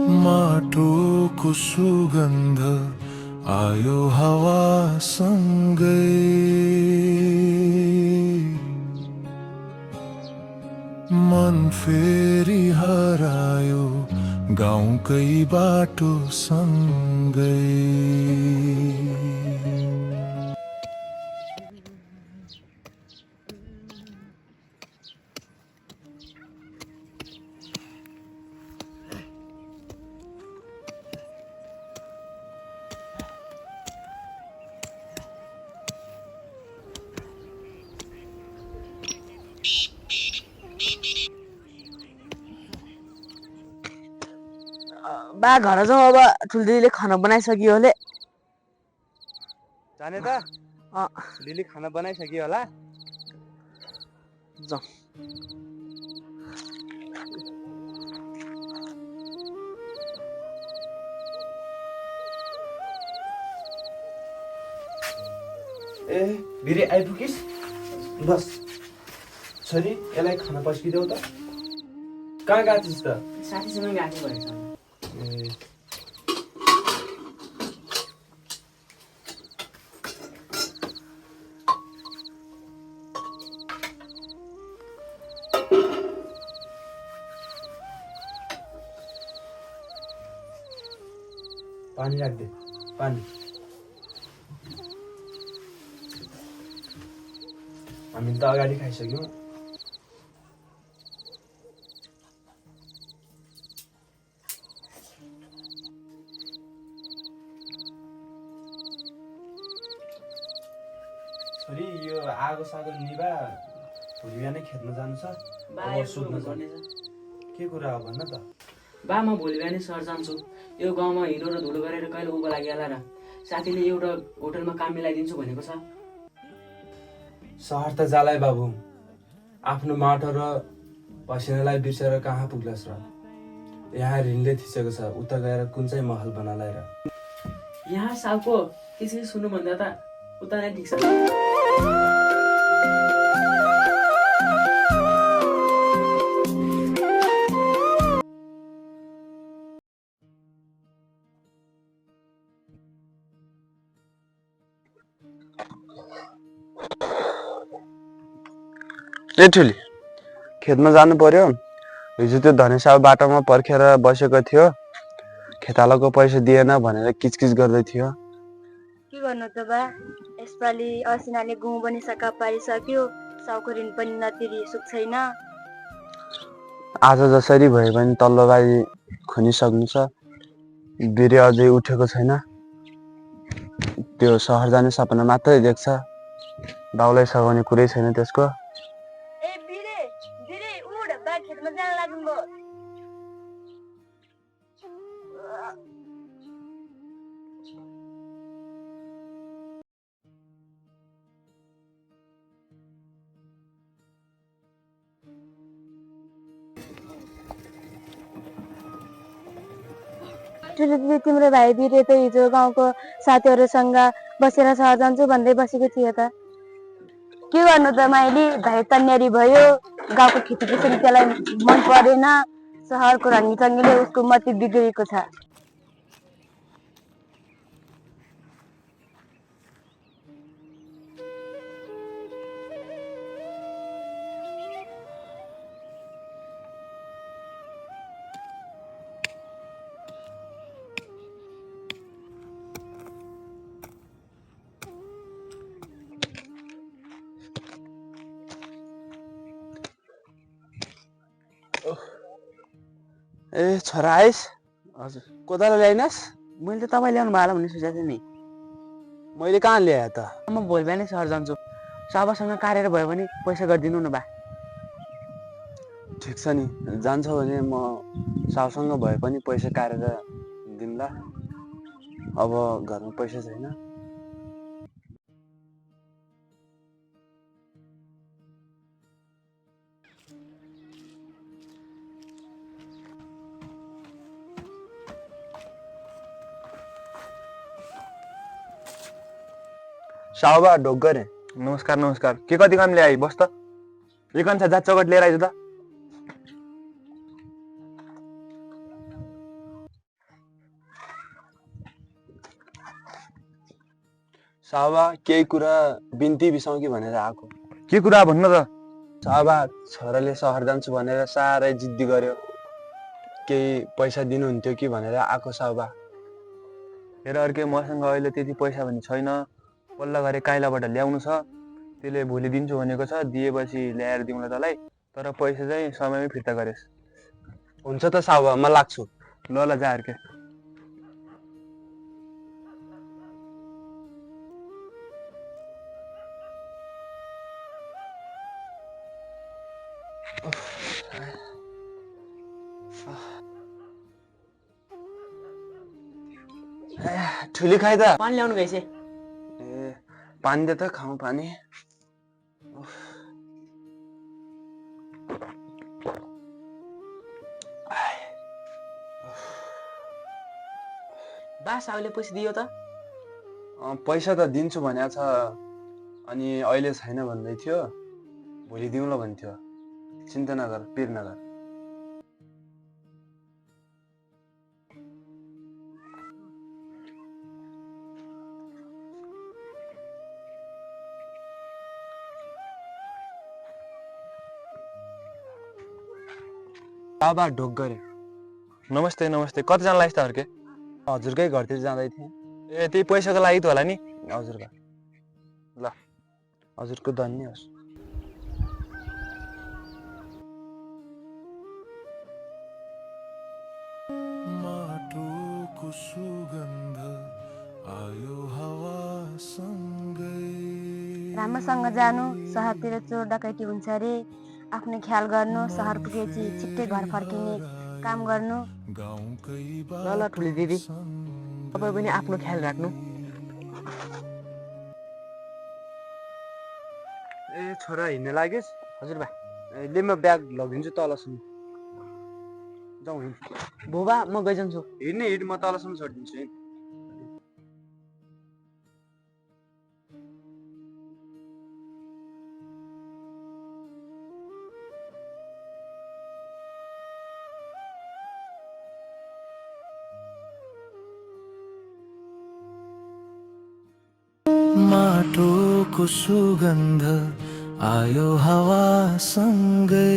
माटोको सुगन्ध आयो हावासँगै, मन फेरि हरायो गाउँकै बाटो सँगै। बा घर जाउँ अब ठुल्दिदीले खाना बनाइसक्यो होले। जाने त दिदी खाना बनाइसक्यो होला। जाउँ। ए भिरे आइपुगिस्? बस छोरी यसलाई खाना पस्किदेऊ त। कहाँ गएको थिइस् त? साथीसँग गएको भएछ। ए पानी राख्दे, पानी। हामी त अगाडि खाइसक्यौँ। छोरी यो आगो सागो निभा, भोलि बिहानै खेतमा जानु छ। अब सुत्नु छ। के कुरा हो भन्न त? बा म भोलि बिहानै सहर जान्छु। यो गाउँमा हिँडो र धुलो गरेर कहिले उभो लागिहाल्ला र। साथीले एउटा होटलमा काम मिलाइदिन्छु भनेको छ। सहर त जालाई बाबु, आफ्नो माटो र पसिनालाई बिर्सेर कहाँ पुग्लस् र। यहाँ ऋणले थिचेको छ, उता गएर कुन चाहिँ महल बनालाई र। यहाँ साउको त्यसै सुन्नुभन्दा त उता नै ठिक छ। ए ठुली, खेतमा जानु पर्यो। हिजो त्यो धनेसाउ बाटोमा पर्खेर बसेको थियो, खेतालाको पैसा दिएन भनेर किचकिच गर्दै थियो। के गर्नु त बा, यसपालि असिनाले गुँ पनि सका पारिसक्यो, साउको ऋण पनि नतिरी सुख छैन। आज जसरी भए पनि तल्लो बारी खनिसक्नु छ। बिरे अझै उठेको छैन। त्यो सहर जाने सपना मात्रै देख्छ, बाउलाई सघाउने कुरै छैन त्यसको। ए बिरे बिरे उड, बा खेतमा जान लाग्नुभयो। ठुलो तिम्रो भाइ बिरे त हिजो गाउँको साथीहरूसँग बसेर सहर जान्छु भन्दै बसेको थियो त। के गर्नु त माइली, भाइ तन्यारी भयो, गाउँको खेती किसान त्यसलाई मन परेन, सहरको रङ्गीचङ्गीले उसको मति बिग्रेको छ। ए छोरा आइस? हजुर, कोदालो ल्याइनस्? मैले त तपाईँ ल्याउनु भयो होला भन्ने सोचेको थिएँ नि। मैले कहाँ ल्याएँ त? म भोलि बिहानै सहर जान्छु। साबासँग कार्यहरू भयो भने पैसा गरिदिनु न बा। ठिक छ नि, जान्छ भने म साउसँग भए पनि पैसा काटेर दिउँला। अब घरमा पैसा छैन। साउबा ढोगरे। नमस्कार नमस्कार। के कति काम ल्याइ? बस त। एक अन्सा जात चौकट लिएर आइज त। साबा केही कुरा बिन्ती बिसाउँ कि भनेर आएको। के कुरा भन्नु त? साबा छोराले सहर जान्छु भनेर साह्रै जिद्दी गर्यो। केही पैसा दिनुहुन्थ्यो कि भनेर आएको साबा। हेर अर्के मसँग अहिले त्यति पैसा पनि छैन। पल्ला गरे काइलाबाट ल्याउनु छ। त्यसले भोलि दिन्छु भनेको छ। दिएपछि ल्याएर दिउँला तँलाई। तर पैसा चाहिँ समयमै फिर्ता गरेस्। हुन्छ त साबा, म लाग्छु। ल ल जा अर्के। ठुली खाइ त। पानी ल्याउनु गएछ। ए पानी दे त, खाउँ पानी। बा साउले पैसा दियो त? पैसा त दिन्छु भनेको छ, अनि अहिले छैन भन्दै थियो। भोलि दिउँला भन्थ्यो। चिन्ता नगर, पिर नगर। बाबा ढोक गरे। नमस्ते नमस्ते। कतिजना लाग्छ त अर्के? हजुरकै घरतिर जाँदै थिएँ। ए त्यही पैसाको लागि त होला नि। हजुरका। ल हजुरको धन्य होस्। माटोको सुगन्ध आयो हावासँगै। राम्रोसँग जानु, सहरतिर चोर डकैती हुन्छ अरे। आफ्नो ख्याल गर्नु, सहर पुगेपछि छिट्टै घर फर्किने काम गर्नु। ल ल ठुली दिदी, तपाईँ पनि आफ्नो ख्याल राख्नु। ए छोरा हिँड्न लागेस्? हजुर बा। ले म ब्याग लगिदिन्छु तलसम्म। जाउँ हिँड। बुबा म गइजान्छु। हिँड्ने हिँड, म तलसम्म छोडिदिन्छु हिँड। माटोको सुगन्ध आयो हावासँगै।